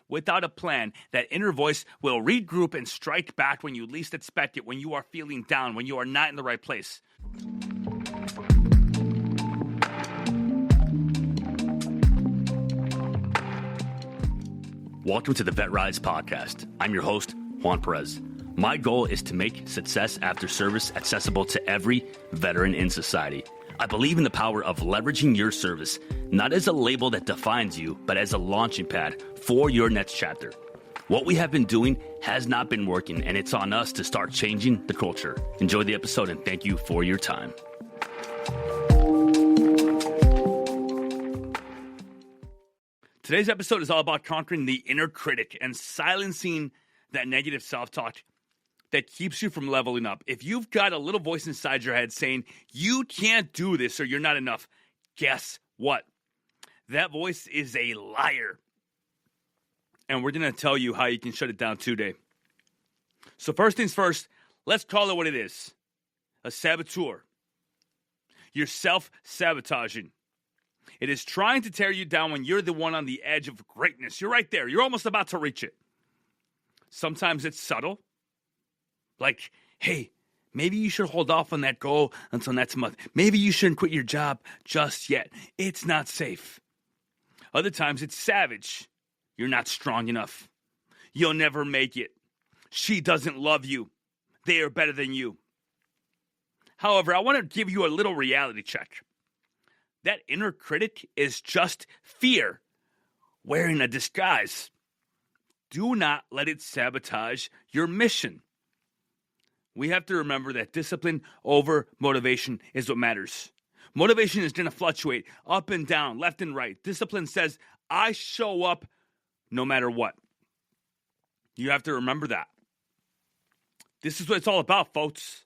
without a plan, that inner voice will regroup and strike back when you least expect it, when you are feeling down, when you are not in the right place. Welcome to the VetRise Podcast. I'm your host, Juan Perez. My goal is to make success after service accessible to every veteran in society. I believe in the power of leveraging your service, not as a label that defines you, but as a launching pad for your next chapter. What we have been doing has not been working, and it's on us to start changing the culture. Enjoy the episode, and thank you for your time. Today's episode is all about conquering the inner critic and silencing that negative self-talk that keeps you from leveling up. If you've got a little voice inside your head saying, you can't do this or you're not enough, guess what? That voice is a liar. And we're going to tell you how you can shut it down today. So first things first, let's call it what it is. A saboteur. You're self-sabotaging. It is trying to tear you down when you're the one on the edge of greatness. You're right there. You're almost about to reach it. Sometimes it's subtle. Like, hey, maybe you should hold off on that goal until next month. Maybe you shouldn't quit your job just yet. It's not safe. Other times it's savage. You're not strong enough. You'll never make it. She doesn't love you. They are better than you. However, I want to give you a little reality check. That inner critic is just fear wearing a disguise. Do not let it sabotage your mission. We have to remember that discipline over motivation is what matters. Motivation is going to fluctuate up and down, left and right. Discipline says, I show up no matter what. You have to remember that. This is what it's all about, folks.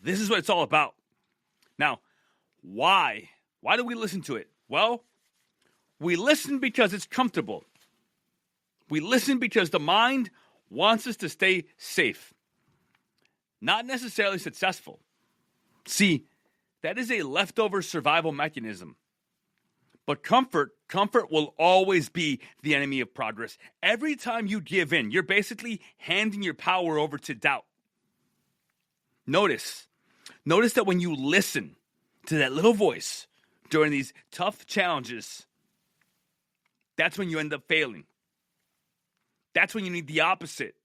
This is what it's all about. Now, why? Why do we listen to it? Well, we listen because it's comfortable. We listen because the mind wants us to stay safe. Not necessarily successful. See, that is a leftover survival mechanism. But comfort will always be the enemy of progress. Every time you give in, you're basically handing your power over to doubt. Notice that when you listen to that little voice during these tough challenges, that's when you end up failing. That's when you need the opposite.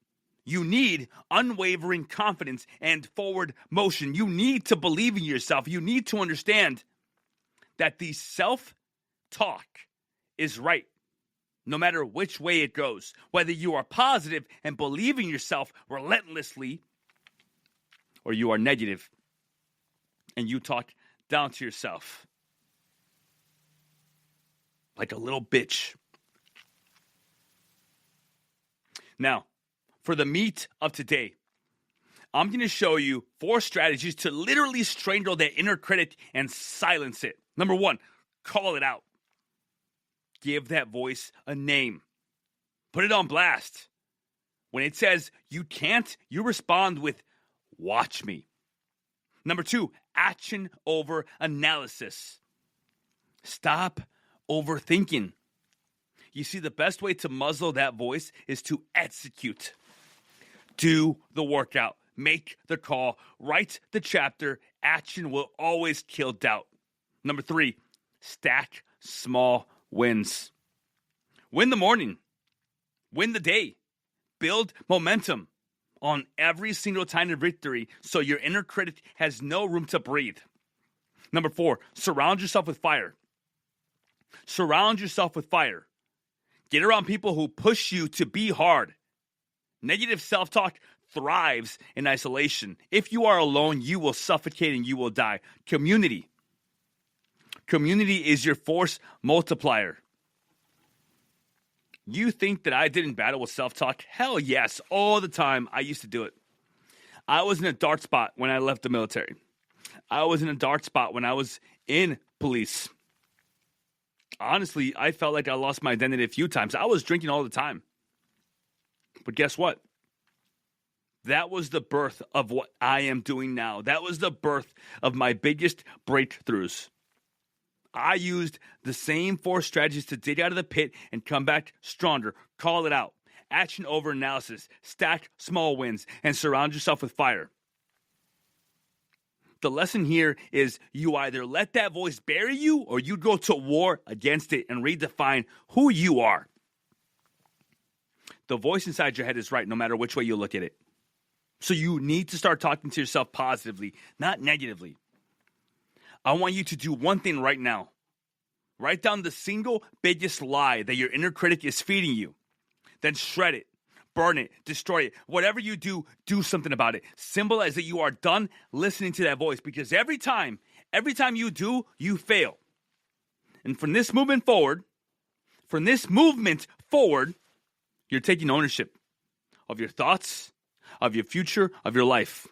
You need unwavering confidence and forward motion. You need to believe in yourself. You need to understand that the self-talk is right, no matter which way it goes. Whether you are positive and believe in yourself relentlessly, or you are negative and you talk down to yourself like a little bitch. Now, for the meat of today, I'm going to show you 4 strategies to literally strangle that inner critic and silence it. Number 1, call it out. Give that voice a name. Put it on blast. When it says you can't, you respond with, watch me. Number 2, action over analysis. Stop overthinking. You see, the best way to muzzle that voice is to execute. Do the workout. Make the call. Write the chapter. Action will always kill doubt. Number 3, stack small wins. Win the morning. Win the day. Build momentum on every single tiny victory so your inner critic has no room to breathe. Number 4, surround yourself with fire. Surround yourself with fire. Get around people who push you to be hard. Negative self-talk thrives in isolation. If you are alone, you will suffocate and you will die. Community. Community is your force multiplier. You think that I didn't battle with self-talk? Hell yes, all the time. I used to do it. I was in a dark spot when I left the military. I was in a dark spot when I was in police. Honestly, I felt like I lost my identity a few times. I was drinking all the time. But guess what? That was the birth of what I am doing now. That was the birth of my biggest breakthroughs. I used the same 4 strategies to dig out of the pit and come back stronger. Call it out. Action over analysis. Stack small wins and surround yourself with fire. The lesson here is you either let that voice bury you or you go to war against it and redefine who you are. The voice inside your head is right no matter which way you look at it. So you need to start talking to yourself positively, not negatively. I want you to do one thing right now. Write down the single biggest lie that your inner critic is feeding you. Then shred it, burn it, destroy it. Whatever you do, do something about it. Symbolize that you are done listening to that voice, because every time you do, you fail. And from this movement forward, you're taking ownership of your thoughts, of your future, of your life.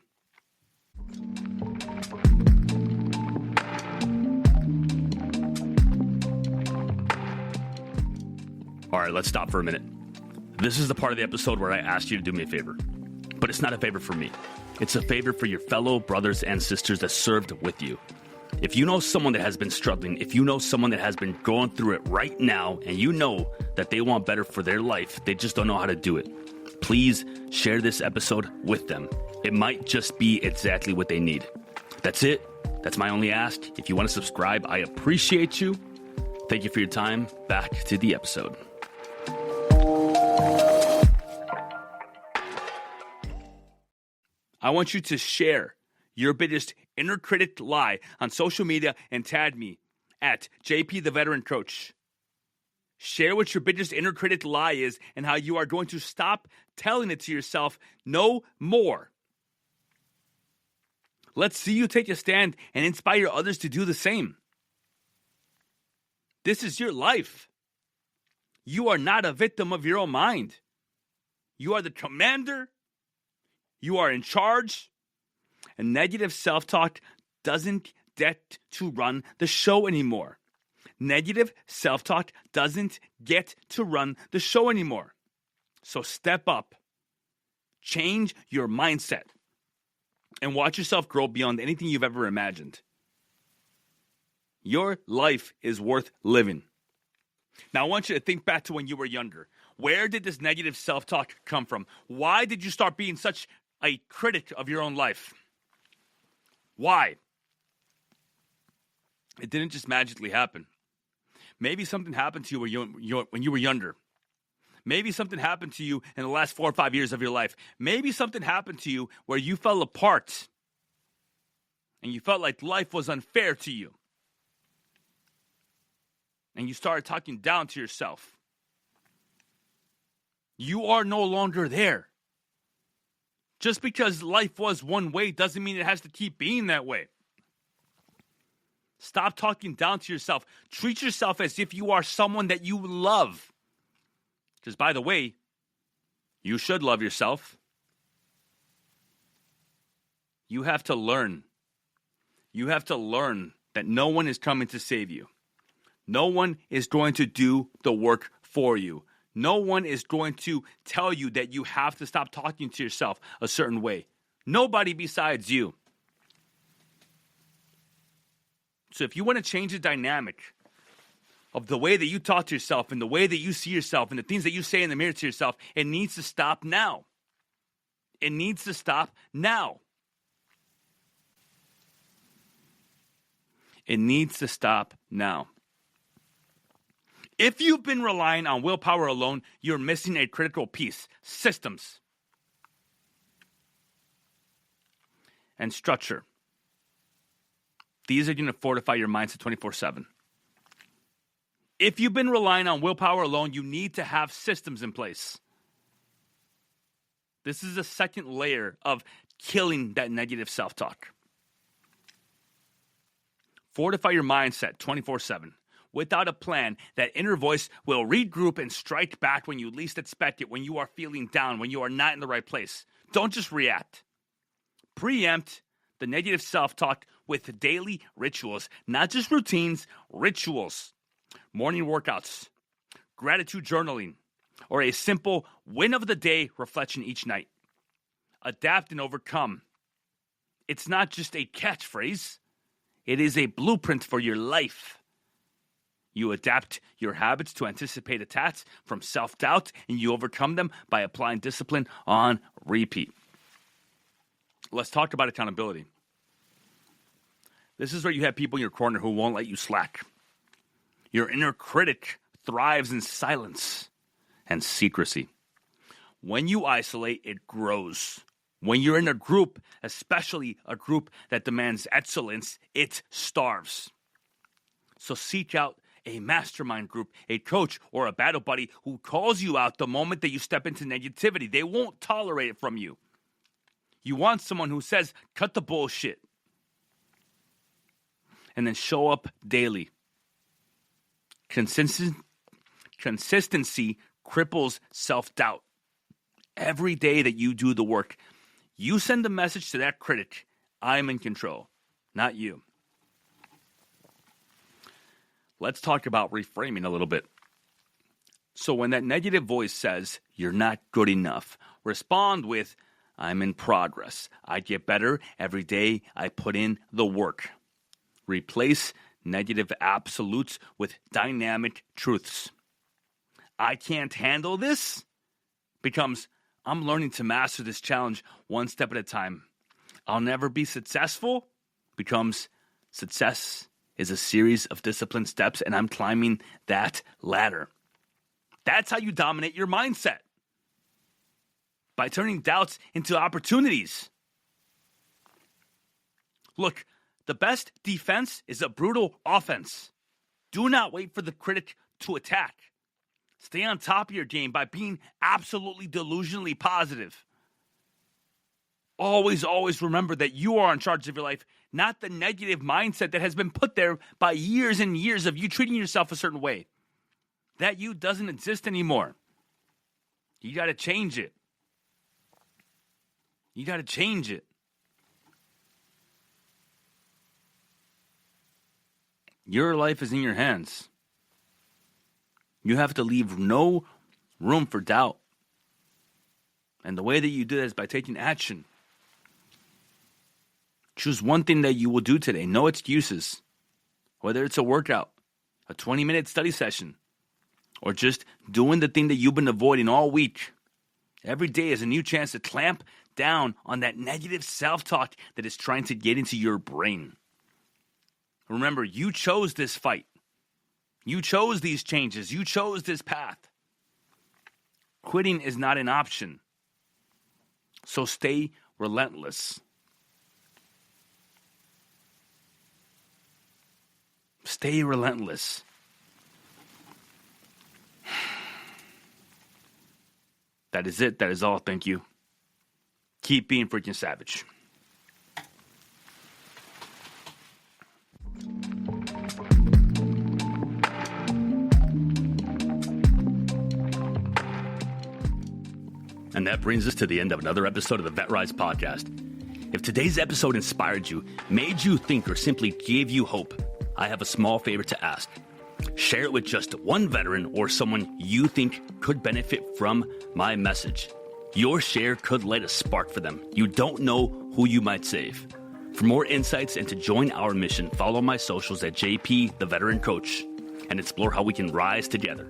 All right, let's stop for a minute. This is the part of the episode where I ask you to do me a favor. But it's not a favor for me. It's a favor for your fellow brothers and sisters that served with you. If you know someone that has been struggling, if you know someone that has been going through it right now, and you know that they want better for their life, they just don't know how to do it, please share this episode with them. It might just be exactly what they need. That's it. That's my only ask. If you want to subscribe, I appreciate you. Thank you for your time. Back to the episode. I want you to share your biggest inner critic lie on social media and tag me at JP the Veteran Coach. Share what your biggest inner critic lie is and how you are going to stop telling it to yourself no more. Let's see you take a stand and inspire others to do the same. This is your life. You are not a victim of your own mind. You are the commander. You are in charge. And negative self-talk doesn't get to run the show anymore. Negative self-talk doesn't get to run the show anymore. So step up. Change your mindset. And watch yourself grow beyond anything you've ever imagined. Your life is worth living. Now, I want you to think back to when you were younger. Where did this negative self-talk come from? Why did you start being such a critic of your own life? Why? It didn't just magically happen. Maybe something happened to you when you were younger. Maybe something happened to you in the last 4 or 5 years of your life. Maybe something happened to you where you fell apart and you felt like life was unfair to you. And you started talking down to yourself. You are no longer there. Just because life was one way doesn't mean it has to keep being that way. Stop talking down to yourself. Treat yourself as if you are someone that you love. Because, by the way, you should love yourself. You have to learn. You have to learn that no one is coming to save you. No one is going to do the work for you. No one is going to tell you that you have to stop talking to yourself a certain way. Nobody besides you. So if you want to change the dynamic of the way that you talk to yourself and the way that you see yourself and the things that you say in the mirror to yourself, it needs to stop now. It needs to stop now. It needs to stop now. If you've been relying on willpower alone, you're missing a critical piece: systems and structure. These are going to fortify your mindset 24/7. If you've been relying on willpower alone, you need to have systems in place. This is a second layer of killing that negative self-talk. Fortify your mindset 24/7. Without a plan, that inner voice will regroup and strike back when you least expect it, when you are feeling down, when you are not in the right place. Don't just react. Preempt the negative self-talk with daily rituals, not just routines, rituals. Morning workouts, gratitude journaling, or a simple win of the day reflection each night. Adapt and overcome. It's not just a catchphrase. It is a blueprint for your life. You adapt your habits to anticipate attacks from self-doubt, and you overcome them by applying discipline on repeat. Let's talk about accountability. This is where you have people in your corner who won't let you slack. Your inner critic thrives in silence and secrecy. When you isolate, it grows. When you're in a group, especially a group that demands excellence, it starves. So seek out a mastermind group, a coach, or a battle buddy who calls you out the moment that you step into negativity. They won't tolerate it from you. You want someone who says, cut the bullshit. And then show up daily. Consistency cripples self-doubt. Every day that you do the work, you send a message to that critic, I'm in control, not you. Let's talk about reframing a little bit. So when that negative voice says, you're not good enough, respond with, I'm in progress. I get better every day. I put in the work. Replace negative absolutes with dynamic truths. I can't handle this becomes, I'm learning to master this challenge one step at a time. I'll never be successful becomes, success is a series of disciplined steps, and I'm climbing that ladder. That's how you dominate your mindset. By turning doubts into opportunities. Look, the best defense is a brutal offense. Do not wait for the critic to attack. Stay on top of your game by being absolutely delusionally positive. Always, always remember that you are in charge of your life, not the negative mindset that has been put there by years and years of you treating yourself a certain way. That you doesn't exist anymore. You got to change it. You got to change it. Your life is in your hands. You have to leave no room for doubt. And the way that you do that is by taking action. Choose one thing that you will do today. No excuses. Whether it's a workout, a 20-minute study session, or just doing the thing that you've been avoiding all week. Every day is a new chance to clamp down on that negative self-talk that is trying to get into your brain. Remember, you chose this fight. You chose these changes. You chose this path. Quitting is not an option. So stay relentless. Stay relentless. That is it. That is all. Thank you. Keep being freaking savage. And that brings us to the end of another episode of the VetRise Podcast. If today's episode inspired you, made you think, or simply gave you hope, I have a small favor to ask. Share it with just one veteran or someone you think could benefit from my message. Your share could light a spark for them. You don't know who you might save. For more insights and to join our mission, follow my socials at JP the Veteran Coach and explore how we can rise together.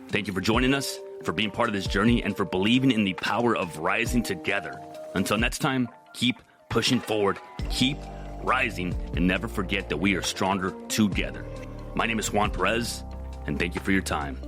Thank you for joining us, for being part of this journey, and for believing in the power of rising together. Until next time, keep pushing forward, keep rising, and never forget that we are stronger together. My name is Juan Perez, and thank you for your time.